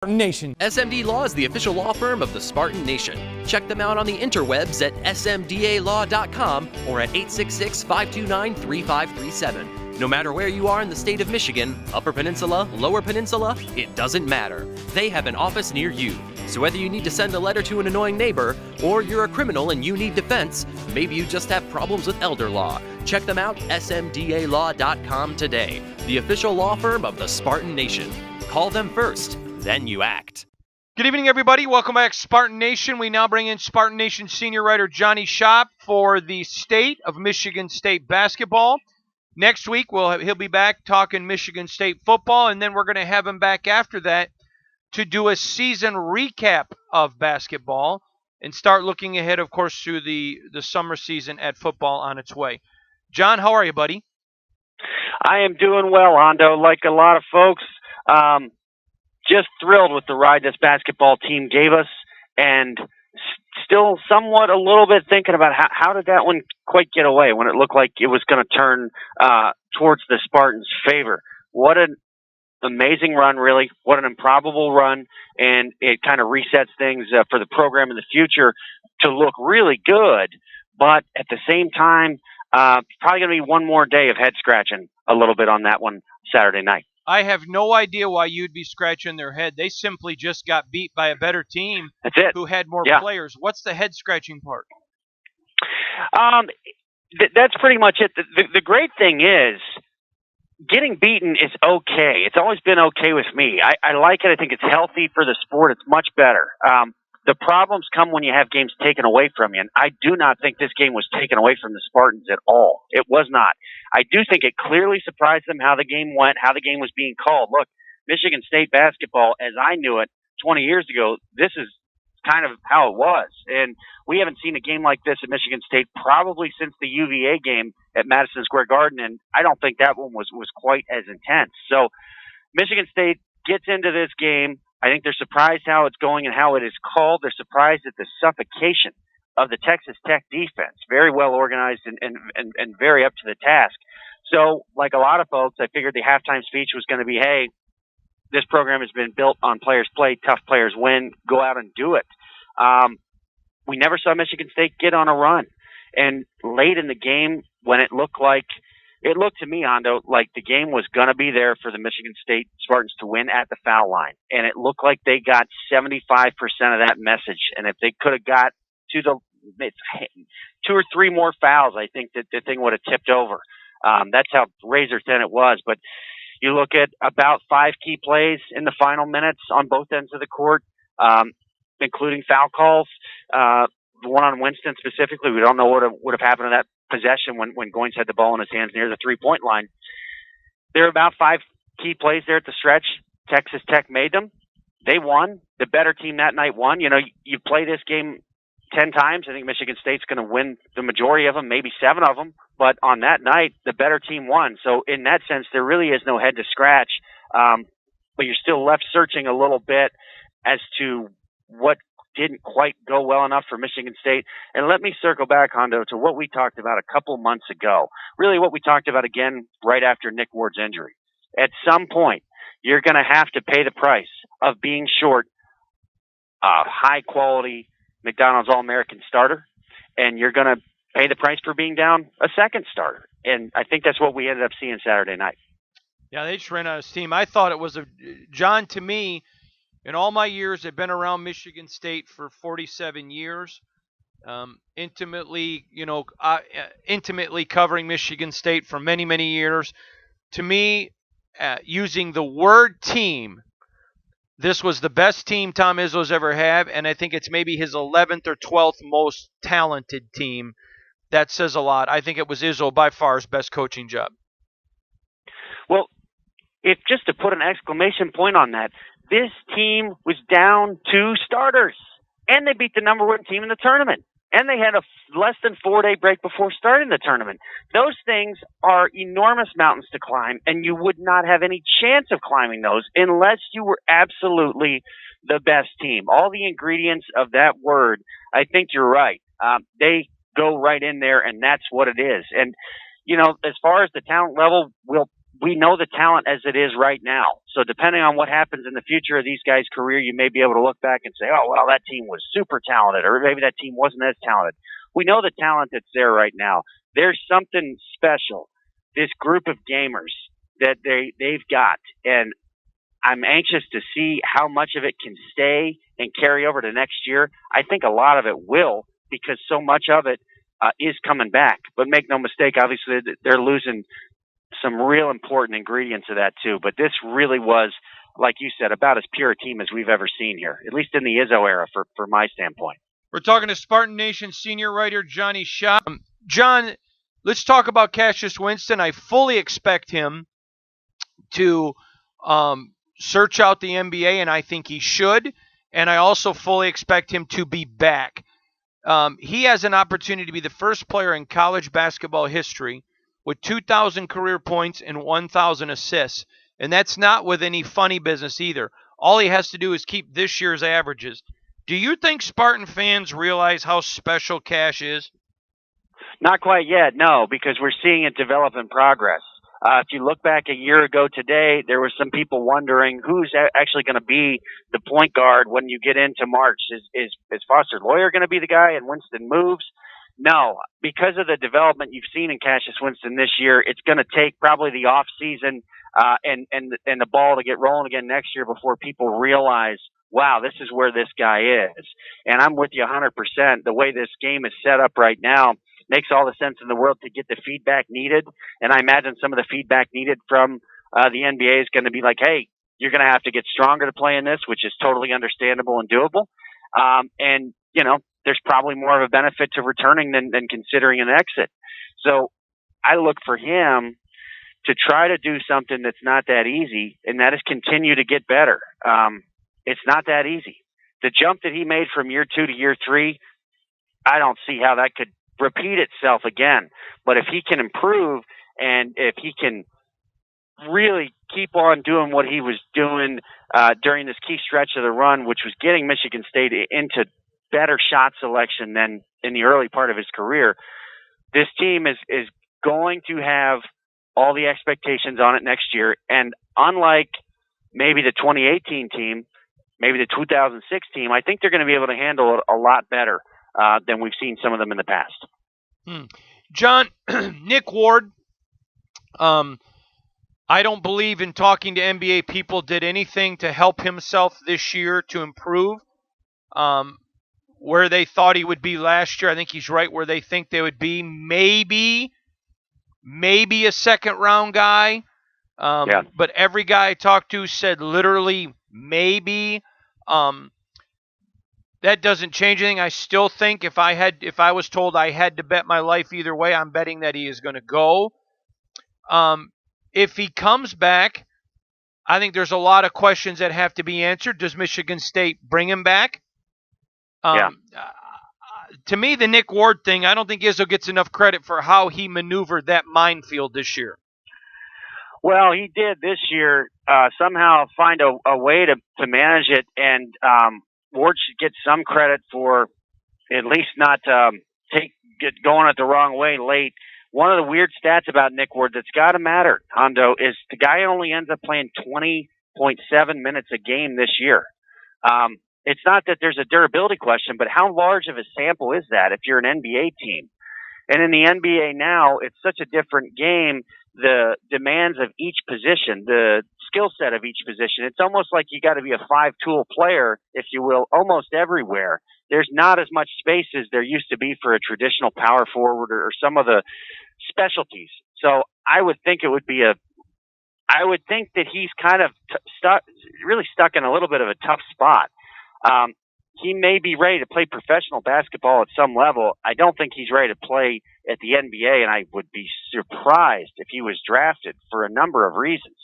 Nation. SMD Law is the official law firm of the Spartan Nation. Check them out on the interwebs at smdalaw.com or at 866-529-3537. No matter where you are in the state of Michigan, Upper Peninsula, Lower Peninsula, it doesn't matter. They have an office near you. So whether you need to send a letter to an annoying neighbor, or you're a criminal and you need defense, maybe you just have problems with elder law, check them out, smdalaw.com today. The official law firm of the Spartan Nation. Call them first. Then you act. Good evening, everybody. Welcome back, Spartan Nation. We now bring in Spartan Nation senior writer Johnny Shop for the state of Michigan State basketball. Next week, he'll be back talking Michigan State football, and then we're going to have him back after that to do a season recap of basketball and start looking ahead, of course, to the summer season at football on its way. John, how are you, buddy? I am doing well, Hondo. Like a lot of folks, just thrilled with the ride this basketball team gave us, and still somewhat a little bit thinking about how did that one quite get away when it looked like it was going to turn towards the Spartans' favor. What an amazing run, really. What an improbable run, and it kind of resets things for the program in the future to look really good, but at the same time, probably going to be one more day of head-scratching a little bit on that one Saturday night. I have no idea why you'd be scratching their head. They simply just got beat by a better team who had more players. What's the head-scratching part? That's pretty much it. The great thing is getting beaten is okay. It's always been okay with me. I like it. I think it's healthy for the sport. It's much better. The problems come when you have games taken away from you, and I do not think this game was taken away from the Spartans at all. It was not. I do think it clearly surprised them how the game went, how the game was being called. Look, Michigan State basketball, as I knew it 20 years ago, this is kind of how it was. And we haven't seen a game like this at Michigan State probably since the UVA game at Madison Square Garden, and I don't think that one was quite as intense. So Michigan State gets into this game. I think they're surprised how it's going and how it is called. They're surprised at the suffocation of the Texas Tech defense. Very well organized and very up to the task. So, like a lot of folks, I figured the halftime speech was going to be, hey, this program has been built on players play, tough players win, go out and do it. We never saw Michigan State get on a run. And late in the game, when it looked to me, Hondo, like the game was going to be there for the Michigan State Spartans to win at the foul line. And it looked like they got 75% of that message. And if they could have got to the 2 or 3 more fouls, I think that the thing would have tipped over. That's how razor thin it was. But you look at about 5 key plays in the final minutes on both ends of the court, including foul calls. The one on Winston specifically, we don't know what would have happened to that possession when Goins had the ball in his hands near the 3-point line. There were about 5 key plays there at the stretch. Texas Tech made them. They won. The better team that night won. You know, you play this game 10 times. I think Michigan State's going to win the majority of them, maybe 7 of them. But on that night, the better team won. So in that sense, there really is no head to scratch. But you're still left searching a little bit as to what didn't quite go well enough for Michigan State. And let me circle back, Hondo, to what we talked about a couple months ago. Really what we talked about again right after Nick Ward's injury. At some point, you're going to have to pay the price of being short a high-quality McDonald's All-American starter, and you're going to pay the price for being down a second starter. And I think that's what we ended up seeing Saturday night. Yeah, they just ran out of steam. I thought it was John, to me, in all my years, I've been around Michigan State for 47 years, intimately covering Michigan State for many, many years. To me, using the word team, this was the best team Tom Izzo's ever had, and I think it's maybe his 11th or 12th most talented team. That says a lot. I think it was Izzo by far his best coaching job. Well, if just to put an exclamation point on that, this team was down 2 starters, and they beat the number 1 team in the tournament, and they had a less than 4-day break before starting the tournament. Those things are enormous mountains to climb, and you would not have any chance of climbing those unless you were absolutely the best team. All the ingredients of that word, I think you're right. They go right in there, and that's what it is. And, you know, as far as the talent level, we know the talent as it is right now. So depending on what happens in the future of these guys' career, you may be able to look back and say, oh, well, that team was super talented, or maybe that team wasn't as talented. We know the talent that's there right now. There's something special, this group of gamers that they've got. And I'm anxious to see how much of it can stay and carry over to next year. I think a lot of it will, because so much of it is coming back. But make no mistake, obviously, they're losing some real important ingredients of that too. But this really was, like you said, about as pure a team as we've ever seen here, at least in the Izzo era for my standpoint. We're talking to Spartan Nation senior writer Johnny Shop. John, let's talk about Cassius Winston. I fully expect him to search out the NBA, and I think he should. And I also fully expect him to be back. He has an opportunity to be the first player in college basketball history with 2,000 career points and 1,000 assists. And that's not with any funny business either. All he has to do is keep this year's averages. Do you think Spartan fans realize how special Cash is? Not quite yet, no, because we're seeing it develop in progress. If you look back a year ago today, there were some people wondering who's actually going to be the point guard when you get into March. Is Foster Loyer going to be the guy and Winston moves? No, because of the development you've seen in Cassius Winston this year, it's going to take probably the off season and the ball to get rolling again next year before people realize, wow, this is where this guy is. And I'm with you 100%. The way this game is set up right now makes all the sense in the world to get the feedback needed. And I imagine some of the feedback needed from the NBA is going to be like, hey, you're going to have to get stronger to play in this, which is totally understandable and doable. And, you know, there's probably more of a benefit to returning than considering an exit. So I look for him to try to do something that's not that easy, and that is continue to get better. It's not that easy. The jump that he made from year 2 to year 3, I don't see how that could repeat itself again. But if he can improve, and if he can really keep on doing what he was doing during this key stretch of the run, which was getting Michigan State into better shot selection than in the early part of his career, this team is going to have all the expectations on it next year. And unlike maybe the 2018 team, maybe the 2006 team, I think they're going to be able to handle it a lot better than we've seen some of them in the past. John, Nick Ward, I don't believe in talking to NBA people did anything to help himself this year to improve where they thought he would be last year. I think he's right where they think they would be. Maybe a second-round guy. Yeah. But every guy I talked to said literally maybe. That doesn't change anything. I still think if I was told I had to bet my life either way, I'm betting that he is going to go. If he comes back, I think there's a lot of questions that have to be answered. Does Michigan State bring him back? To me, the Nick Ward thing, I don't think Izzo gets enough credit for how he maneuvered that minefield this year. Well, he did this year somehow find a way to manage it, and Ward should get some credit for at least not get going it the wrong way late. One of the weird stats about Nick Ward that's got to matter, Hondo, is the guy only ends up playing 20.7 minutes a game this year. It's not that there's a durability question, but how large of a sample is that if you're an NBA team? And in the NBA now, it's such a different game. The demands of each position, the skill set of each position, it's almost like you got to be a 5-tool player, if you will, almost everywhere. There's not as much space as there used to be for a traditional power forward or some of the specialties. So I would think I would think that he's kind of really stuck in a little bit of a tough spot. He may be ready to play professional basketball at some level. I don't think he's ready to play at the NBA, and I would be surprised if he was drafted for a number of reasons.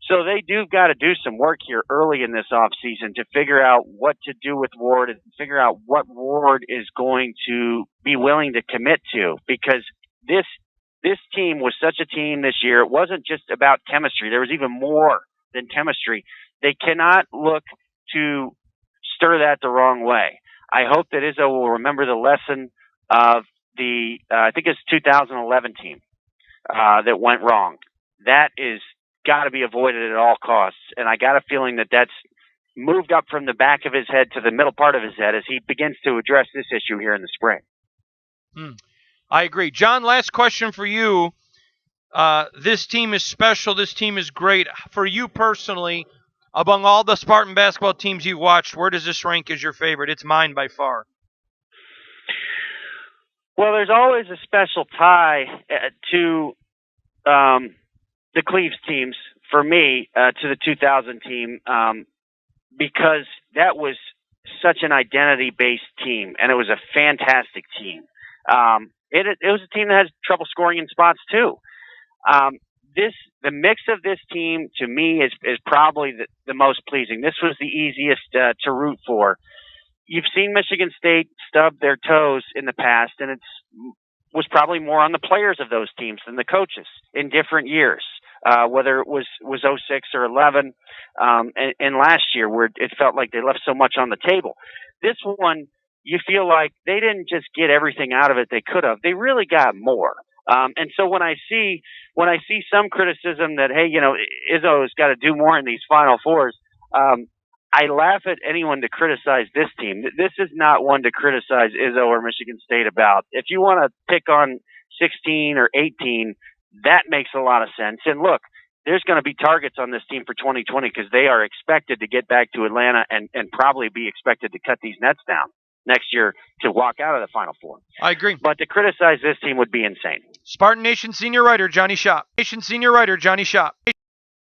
So they do got to do some work here early in this offseason to figure out what to do with Ward and figure out what Ward is going to be willing to commit to, because this team was such a team this year. It wasn't just about chemistry. There was even more than chemistry. They cannot look to stir that the wrong way. I hope that Izzo will remember the lesson of the, I think it's 2011 team that went wrong. that is got to be avoided at all costs. And I got a feeling that that's moved up from the back of his head to the middle part of his head as he begins to address this issue here in the spring. I agree. John, last question for you. This team is special. This team is great. For you personally, among all the Spartan basketball teams you've watched, where does this rank as your favorite? It's mine by far. Well, there's always a special tie to the Cleves teams, for me, to the 2000 team, because that was such an identity-based team, and it was a fantastic team. It was a team that has trouble scoring in spots, too. The mix of this team, to me, is probably the most pleasing. This was the easiest to root for. You've seen Michigan State stub their toes in the past, and it was probably more on the players of those teams than the coaches in different years, whether it was 06 or 11, and last year where it felt like they left so much on the table. This one, you feel like they didn't just get everything out of it they could have. They really got more. And so when I see some criticism that, hey, Izzo's got to do more in these Final Fours, I laugh at anyone to criticize this team. This is not one to criticize Izzo or Michigan State about. If you want to pick on 16 or 18, that makes a lot of sense. And look, there's going to be targets on this team for 2020 because they are expected to get back to Atlanta and probably be expected to cut these nets down next year to walk out of the Final Four. I agree. But to criticize this team would be insane. Spartan Nation senior writer Johnny Shop.